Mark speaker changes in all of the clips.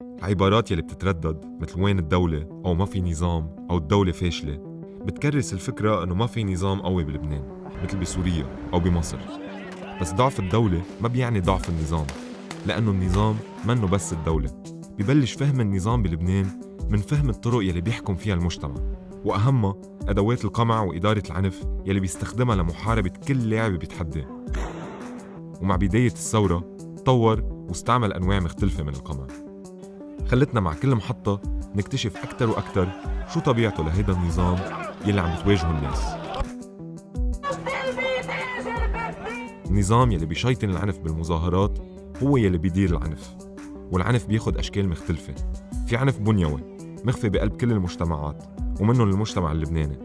Speaker 1: عبارات يلي بتتردد مثل وين الدولة أو ما في نظام أو الدولة فاشلة بتكرس الفكرة أنه ما في نظام قوي بلبنان مثل بسوريا أو بمصر. بس ضعف الدولة ما بيعني ضعف النظام، لأنه النظام منه بس الدولة. ببلش فهم النظام بلبنان من فهم الطرق يلي بيحكم فيها المجتمع، وأهمها أدوات القمع وإدارة العنف يلي بيستخدمها لمحاربة كل لاعب بيتحداه. ومع بداية الثورة تطور واستعمل أنواع مختلفة من القمع. خلتنا مع كل محطة نكتشف أكتر وأكتر شو طبيعته لهيدا النظام يلي عم بتواجهه الناس. النظام يلي بيشيطن العنف بالمظاهرات هو يلي بيدير العنف، والعنف بياخد أشكال مختلفة. في عنف بنيوي مخفي بقلب كل المجتمعات ومنه المجتمع اللبناني،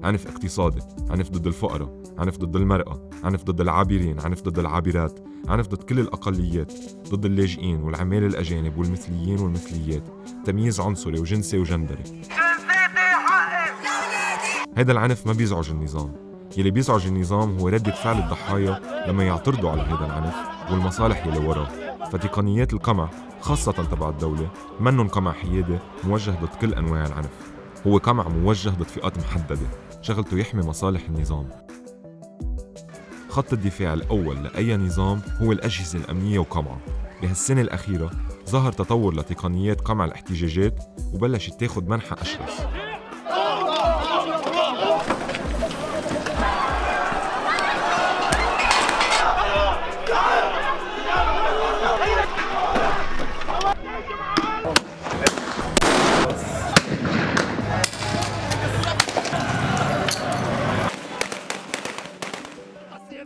Speaker 1: عنف اقتصادي، عنف ضد الفقراء، عنف ضد المرأة، عنف ضد العابرين، عنف ضد العابرات، عنف ضد كل الأقليات، ضد اللاجئين والعمال الأجانب والمثليين والمثليات، تمييز عنصري وجنسي وجندري. هيدا العنف ما بيزعج النظام، يلي بيزعج النظام هو ردة فعل الضحايا لما يعترضوا على هيدا العنف والمصالح يلي وراه. فتقنيات القمع خاصة تبع الدولة منن قمع حيادي موجه ضد كل أنواع العنف، هو قمع موجه ضد فئات محددة شغلته يحمي مصالح النظام. خط الدفاع الأول لأي نظام هو الأجهزة الأمنية وقمعها. بهالسنة الأخيرة ظهر تطور لتقنيات قمع الاحتجاجات وبلشت تاخد منحى أشرس.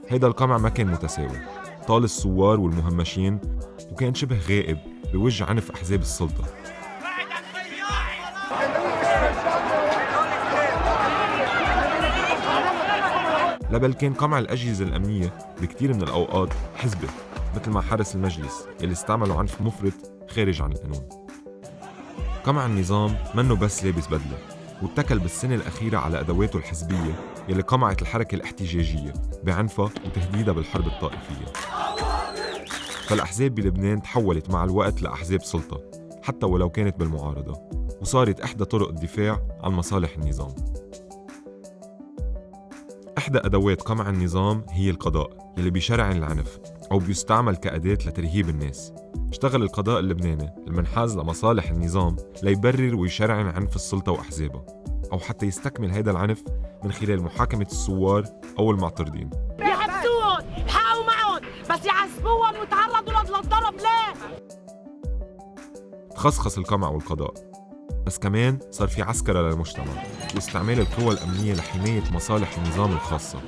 Speaker 1: هيدا القمع ما كان متساوي، طال الثوار والمهمشين وكان شبه غائب بوجه عنف أحزاب السلطة. لبل كان قمع الأجهزة الأمنية بكتير من الأوقات حزبة، مثل ما حرس المجلس اللي استعملوا عنف مفرط خارج عن القانون. قمع النظام منه بس لابس بدلة، واتكل بالسنة الأخيرة على أدواته الحزبية يلي قمعت الحركة الاحتجاجية بعنفها وتهديدها بالحرب الطائفية. فالأحزاب بلبنان تحولت مع الوقت لأحزاب سلطة حتى ولو كانت بالمعارضة، وصارت إحدى طرق الدفاع عن مصالح النظام. إحدى أدوات قمع النظام هي القضاء يلي بيشرعن العنف أو بيستعمل كأداة لترهيب الناس. اشتغل القضاء اللبناني المنحاز لمصالح النظام ليبرر ويشرعن عنف السلطة وأحزابها، أو حتى يستكمل هيدا العنف من خلال محاكمة الثوار أو المعترضين.
Speaker 2: يحبسوهم، يحققوا معهم، بس يعذبوهم ويتعرضوا للضرب ليه؟
Speaker 1: تخصخص القمع والقضاء، بس كمان صار في عسكرة للمجتمع واستعمال القوى الأمنية لحماية مصالح النظام الخاصة.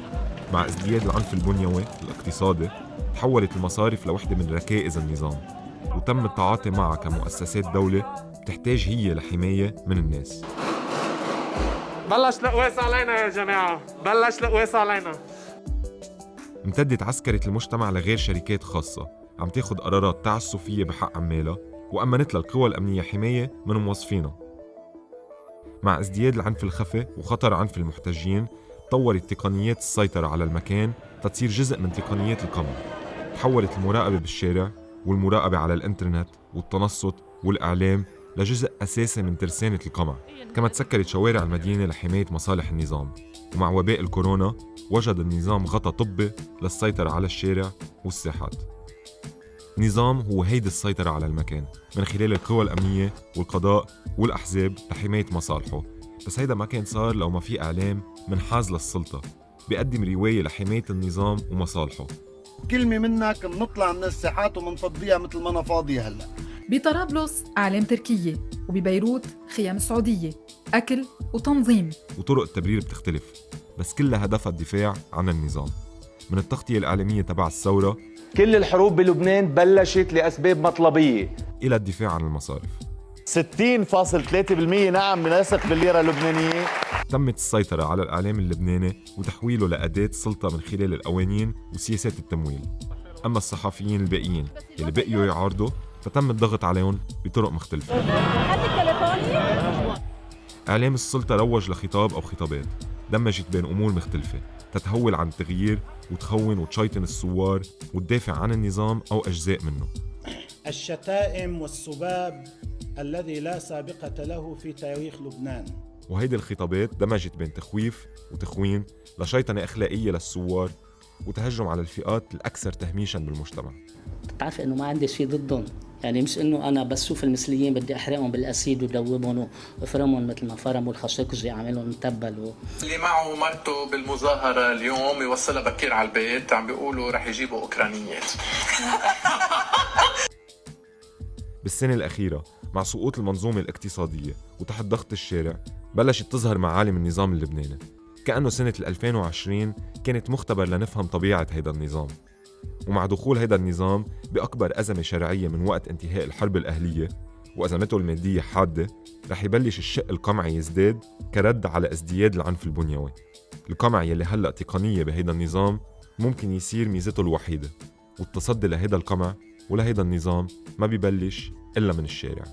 Speaker 1: مع ازدياد العنف البنيوي الاقتصادي تحولت المصارف لوحدة من ركائز النظام، وتم التعاطي معها كمؤسسات دولة بتحتاج هي لحماية من الناس.
Speaker 3: بلش القواس علينا يا جماعة، بلش القواس علينا.
Speaker 1: امتدت عسكرة المجتمع لغير شركات خاصة عم تاخد قرارات تعسفية بحق عمالها، وأمنت للقوى الأمنية حماية من موظفينها. مع ازدياد العنف الخفي وخطر عنف المحتجين طورت تقنيات السيطرة على المكان تتصير جزء من تقنيات القمع. تحولت المراقبة بالشارع والمراقبة على الانترنت والتنصت والإعلام لجزء أساسي من ترسانة القمع. كما تسكرت شوارع المدينة لحماية مصالح النظام. ومع وباء الكورونا وجد النظام غطاء طبي للسيطرة على الشارع والساحات. النظام هو هيدي السيطرة على المكان من خلال القوى الأمنية والقضاء والأحزاب لحماية مصالحه. بس هيدا ما كان صار لو ما في إعلام منحاز للسلطة بيقدم رواية لحماية النظام ومصالحه.
Speaker 4: كلمة منك بنطلع من الساحات ومنفضيها مثل ما أنا فاضي هلأ.
Speaker 5: بطرابلس أعلام تركية، وببيروت خيام سعودية، أكل وتنظيم،
Speaker 1: وطرق التبرير بتختلف، بس كلها هدفها الدفاع عن النظام. من التغطية الإعلامية تبع الثورة،
Speaker 6: كل الحروب بلبنان بلشت لأسباب مطلبية،
Speaker 1: إلى الدفاع عن المصارف.
Speaker 6: 60.3% نعم بنثق بالليرة اللبنانية.
Speaker 1: تمت السيطرة على الإعلام اللبناني وتحويله لأداة سلطة من خلال القوانين وسياسات التمويل. أما الصحفيين الباقيين اللي بقيوا يعارضوا فتم الضغط عليهم بطرق مختلفة. إعلام السلطة روج لخطاب أو خطابات دمجت بين أمور مختلفة تتهول عن التغيير وتخون وتشيطن الثوار وتدافع عن النظام أو أجزاء منه.
Speaker 7: الشتائم والسباب الذي لا سابقة له في تاريخ لبنان.
Speaker 1: وهيدي الخطابات دمجت بين تخويف وتخوين لشيطنة أخلاقية للثوار وتهجم على الفئات الأكثر تهميشاً بالمجتمع.
Speaker 8: بتعرف إنه ما عندي شيء ضدهم، يعني مش إنه أنا بس شوف المثليين بدي أحرقهم بالأسيد ودوبهم وافرمهم مثل ما فرموا الخاشقجي، أعملهم متبل
Speaker 9: اللي معه مرته بالمظاهرة اليوم يوصلها بكير على البيت، عم بيقولوا رح يجيبوا أوكرانيات.
Speaker 1: بالسنة الأخيرة مع سقوط المنظومة الاقتصادية وتحت ضغط الشارع بلشت تظهر معالم النظام اللبناني، كأنه سنة 2020 كانت مختبر لنفهم طبيعة هيدا النظام. ومع دخول هيدا النظام بأكبر أزمة شرعية من وقت انتهاء الحرب الأهلية وأزمته المادية حادة، رح يبلش الشق القمعي يزداد كرد على ازدياد العنف البنيوي. القمع يلي هلأ تقنية بهيدا النظام ممكن يصير ميزته الوحيدة، والتصدي لهيدا القمع ولهيدا النظام ما بيبلش إلا من الشارع.